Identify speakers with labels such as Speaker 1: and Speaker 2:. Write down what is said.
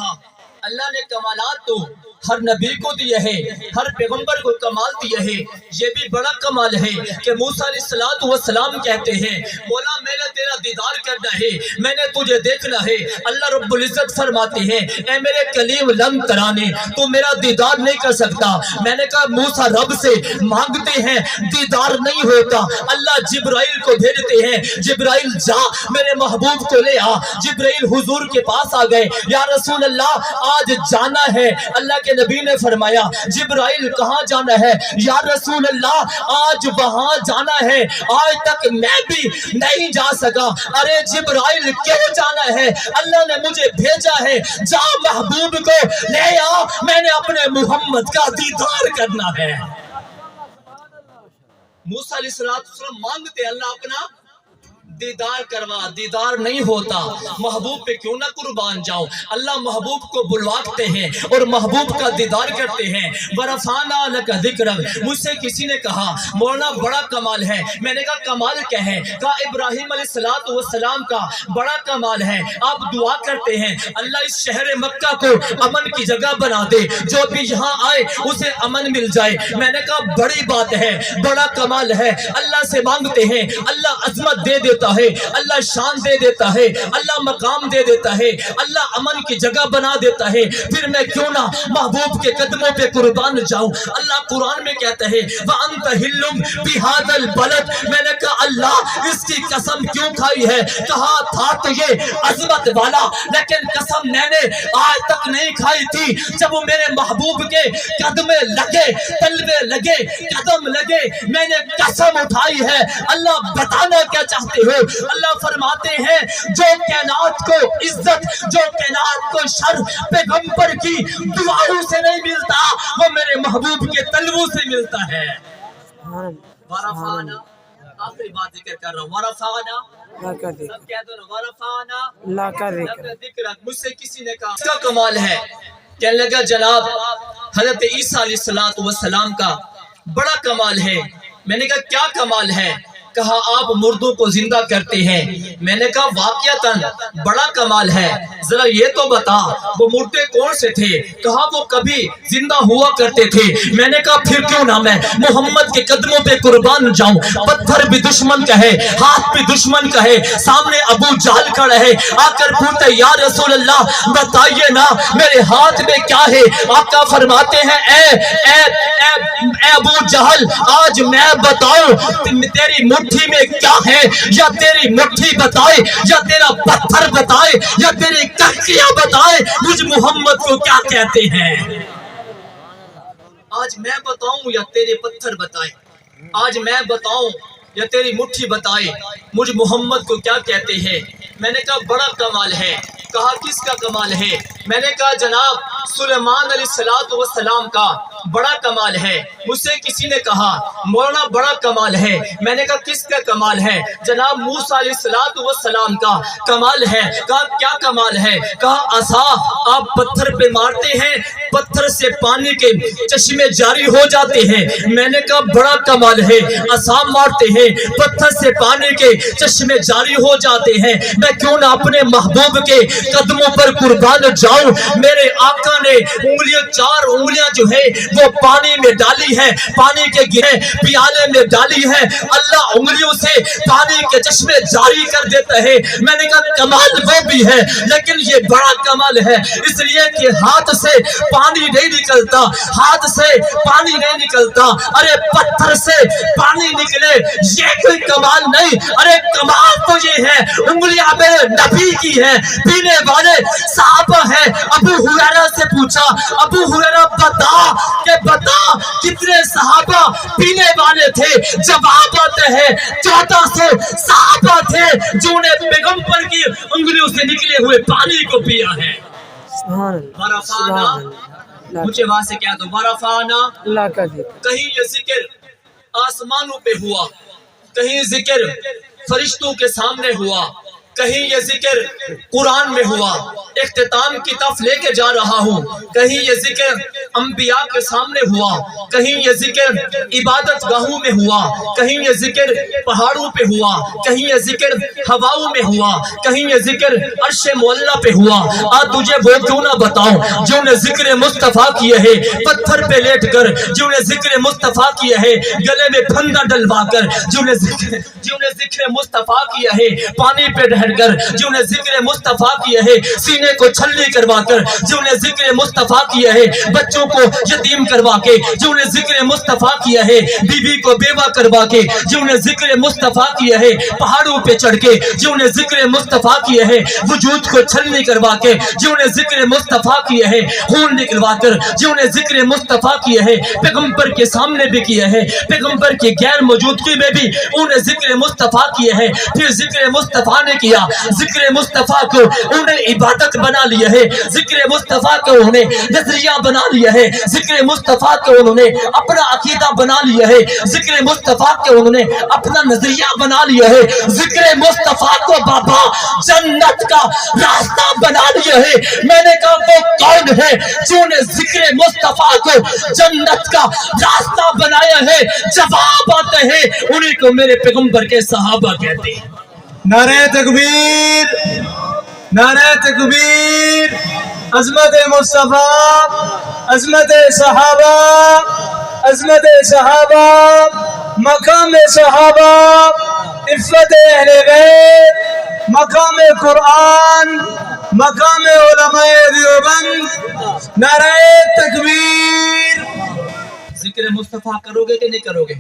Speaker 1: کہا اللہ نے کمالات تو ہر نبی کو دیے ہیں، ہر پیغمبر کو کمال دیے ہیں، یہ بھی بڑا کمال ہے کہ موسیٰ علیہ السلام کہتے ہیں مولا میں نے تیرا دیدار کرنا ہے، میں نے تجھے دیکھنا ہے۔ اللہ رب العزت فرماتے ہیں اے میرے کلیم لن ترانے، تو میرا دیدار نہیں کر سکتا۔ میں نے کہا موسیٰ رب سے مانگتے ہیں دیدار نہیں ہوتا، اللہ جبرائیل کو بھیجتے ہیں، جبرائیل جا میرے محبوب کو لے آ۔ جبرائیل حضور کے پاس آ گئے، یا رسول اللہ آج جانا ہے۔ اللہ کے نبی نے فرمایا جبرائیل کہاں جانا ہے؟ یا رسول اللہ آج وہاں جانا ہے، آج تک میں بھی نہیں جا سکا۔ ارے جبرائیل کیوں جانا ہے؟ اللہ نے مجھے بھیجا ہے، جا محبوب کو لے آ، میں نے اپنے محمد کا دیدار کرنا ہے۔ موسیٰ علیہ السلام مانگتے اللہ اپنا دیدار کروا، دیدار نہیں ہوتا، محبوب پہ کیوں نہ قربان جاؤ۔ اللہ محبوب کو بلواتے ہیں اور محبوب کا دیدار کرتے ہیں۔ وَرَفَعْنَا لَكَ ذِكْرَكَ، مجھ سے کسی نے کہا مولانا بڑا کمال ہے، میں نے کہا کمال کیا ہے؟ کہا ابراہیم علیہ السلام کا بڑا کمال ہے، آپ دعا کرتے ہیں اللہ اس شہر مکہ کو امن کی جگہ بنا دے، جو بھی یہاں آئے اسے امن مل جائے۔ میں نے کہا بڑی بات ہے، بڑا کمال ہے، اللہ سے مانگتے ہیں اللہ عظمت دے دیتا ہے، اللہ شان دے دیتا ہے، اللہ مقام دے دیتا ہے، اللہ امن کی جگہ بنا دیتا ہے، پھر میں کیوں نہ محبوب کے قدموں پہ قربان جاؤں۔ اللہ قرآن میں کہتا ہے وَأَنْتَ حِلٌّ بِهَذَا الْبَلَدِ، میں نے کہا اللہ اس کی قسم کیوں کھائی ہے؟ کہا تھا تو یہ عظمت والا، لیکن قسم میں نے آج تک نہیں کھائی تھی۔ جب وہ میرے محبوب کے قدمے لگے، تلوے لگے، قدم لگے، میں نے قسم اٹھائی ہے۔ اللہ بتانا کیا چاہتے ہو؟ اللہ فرماتے ہیں جو کائنات کو عزت، جو کائنات کو شرف پیغمبر کی دعاؤں سے نہیں ملتا، وہ میرے محبوب کے تلووں سے ملتا ہے۔ ورفعنا، آخری بات ذکر کر رہا ہوں، ورفعنا، سب کہہ دو نا ورفعنا لک ذکرک۔ مجھ سے کسی نے کہا اس کا کمال ہے، کہنے لگا جناب حضرت عیسیٰ علیہ السلام کا بڑا کمال ہے۔ میں نے کہا کیا کمال ہے؟ کہا آپ مردوں کو زندہ کرتے ہیں۔ میں نے کہا واقعتاً بڑا کمال ہے، ذرا یہ تو بتا وہ مردے کون سے تھے؟ کہا وہ کبھی زندہ ہوا کرتے تھے۔ میں نے کہا پھر کیوں نہ میں محمد کے قدموں پہ قربان جاؤں؟ پتھر بھی دشمن کا ہے، ہاتھ بھی دشمن کا ہے، سامنے ابو جہل کھڑا ہے، آ کر پوچھتے یا رسول اللہ بتائیے نا میرے ہاتھ میں کیا ہے؟ آقا فرماتے ہیں اے ابو جہل آج میں بتاؤں تیری مٹھی میں کیا ہے؟ یا تیری مٹھی بتائے، یا تیرا پتھر بتائے، یا تیری ککیاں بتائے مجھ محمد کو کیا کہتے ہیں؟ آج میں بتاؤں یا تیرے پتھر بتائے، آج میں بتاؤں یا تیری مٹھی بتائے مجھ محمد کو کیا کہتے ہیں؟ میں نے کہا بڑا کمال ہے۔ کہا کس کا کمال ہے؟ میں نے کہا جناب سلیمان علیہ السلام کا بڑا کمال ہے۔ مجھ سے کسی نے کہا مولانا بڑا کمال ہے۔ میں نے کہا کس کا کمال ہے؟ جناب موسیٰ علیہ السلام کا کمال ہے۔ کہا کیا کمال ہے؟ کہا عصا آپ پتھر پہ مارتے ہیں، پتھر سے پانی کے چشمے جاری ہو جاتے ہیں۔ میں نے کہا بڑا کمال ہے، عصا مارتے ہیں پتھر سے پانی کے چشمے جاری ہو جاتے ہیں۔ میں کیوں نہ اپنے محبوب کے قدموں پر قربان جاؤں؟ میرے آقا نے انگلیاں، 4 انگلیاں جو ہے وہ پانی میں ڈالی ہے، پانی کے گرے پیالے میں ڈالی ہے، اللہ انگلیوں سے پانی کے چشمے جاری کر دیتا ہے۔ میں نے کہا کمال وہ بھی ہے، لیکن یہ بڑا کمال ہے اس لیے کہ ہاتھ سے پانی نہیں نکلتا، ہاتھ سے پانی نہیں نکلتا۔ ارے پتھر سے پانی نکلے یہ کوئی کمال نہیں، ارے کمال تو یہ ہے انگلیاں میرے نبی کی ہے، پینے والے صحابہ ہیں۔ ابو ہریرہ سے پوچھا ابو ہریرہ بتا کتنے صحابہ پینے والے تھے؟ جواب آتا ہے 1400 صحابہ تھے جو نے پیغمبر کی انگلیوں سے نکلے ہوئے پانی کو پیا ہے۔ ورفعنا، مجھے وہاں سے کہہ دو ورفعنا۔ کہیں یہ ذکر آسمانوں پہ ہوا، کہیں ذکر فرشتوں کے سامنے ہوا، کہیں یہ ذکر قرآن میں ہوا، اختتام کی طرف لے کے جا رہا ہوں، کہیں یہ ذکر انبیاء کے سامنے ہوا، کہیں یہ ذکر عبادت گاہوں میں ہوا، کہیں یہ ذکر پہاڑوں پہ ہوا، کہیں یہ ذکر ہواؤں میں ہوا، کہیں یہ ذکر عرش معلیٰ پہ ہوا۔ آج تجھے وہ کیوں نہ بتاؤں جو نے ذکر مصطفیٰ کیے ہے پتھر پہ لیٹ کر، جو نے ذکر مصطفیٰ کیے ہے گلے میں پھندا ڈلوا کر، جو نے ذکر مصطفیٰ کیا ہے پانی پہ ڈھل کر، جو نے ذکر مصطفیٰ کیا ہے سینے کو چھلنی کروا کر، جو نے ذکر مصطفیٰ کیا ہے بچوں کو یتیم کروا کے، جو نے ذکر مصطفیٰ کیا ہے بیوی کو بیوہ کروا کے، جو نے ذکر مصطفیٰ کیا ہے پہاڑوں پہ چڑھ کے، جو نے ذکر مصطفیٰ کیا ہے وجود کو چھلنی کروا کے، جو نے ذکر مصطفیٰ کیا ہے خون نکلوا کر، جو نے ذکر مصطفیٰ کیا ہے پیغمبر کے سامنے بھی کیا ہے، پیغمبر کی غیر موجودگی میں بھی انہوں نے ذکر مصطفیٰ کیا ہے، پھر ذکر مصطفیٰ نے کیا، ذکر مصطفیٰ کو انہوں نے عبادت بنا لیا ہے، ذکر مصطفیٰ کو انہوں نے نظریہ بنا لیا ہے، ذکر مصطفیٰ کو انہوں نے اپنا عقیدہ بنا لیا ہے، ذکر مصطفیٰ کو انہوں نے اپنا نظریہ بنا لیا ہے، ذکر مصطفیٰ کو بابا جنت کا راستہ بنا لیا ہے۔ میں نے کہا وہ کون ہے جو نے ذکر مصطفیٰ کو جنت کا راستہ بنایا ہے؟ جواب آتے ہیں انہیں کو میرے پیغمبر کے صحابہ کہتے ہیں۔
Speaker 2: نعرہ تکبیر، نعرہ تکبیر، عظمت مصطفیٰ، عظمت صحابہ، عظمت صحابہ، مقام صحابہ، عفت اہل بیت، مقام قرآن، مقام علماء دیوبند۔ نعرہ تکبیر۔
Speaker 1: ذکر مصطفیٰ کرو گے کہ نہیں کرو گے؟